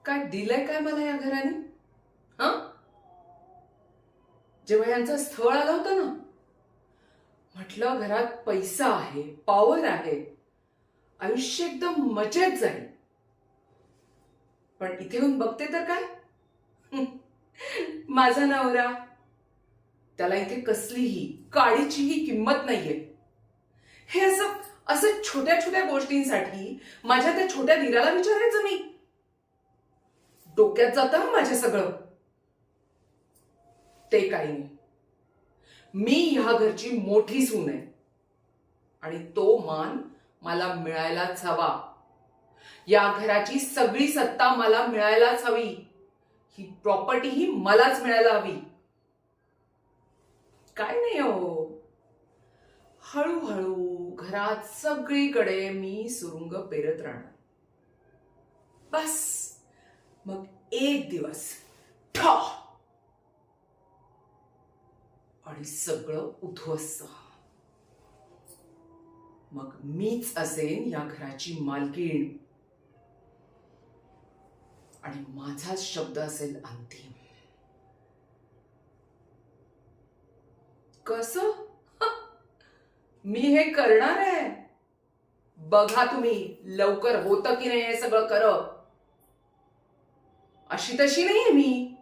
काय दिलंय काय मला या घराने? हा, जेव्हा यांचं स्थळ आलं होतं ना, म्हटलं घरात पैसा आहे, पॉवर आहे, आयुष्य एकदम मजेत जाईल. पण इथे येऊन बघते तर काय, माझा नवरा, त्याला इथे कसलीही काडीचीही किंमत नाहीये. हे असं असं छोट्या छोट्या गोष्टींसाठी माझ्या त्या छोट्या दिराला विचारायचं मी? डोक्यात जातं हं माझ्या सगळं. ते काही नाही. मी ह्या घरची मोठी सून आहे आणि तो मान मला मिळायलाच हवा. या घराची सगळी सत्ता मला मिळायलाच हवी. ही प्रॉपर्टी ही मलाच मिळायला हवी. काय नाही हो, हळूहळू घरात सगळीकडे मी सुरुंग पेरत राहणार. बस मग एक दिवस ठा आणि सगळं उद्ध्वस्त. मग मीच असेन या घराची मालकीण आणि माझाच शब्द असेल अंतिम. कसं? मी हे करणार आहे. बघा तुम्ही लवकर होतं की नाही हे सगळं. कर अशी तशी नाहीये मी.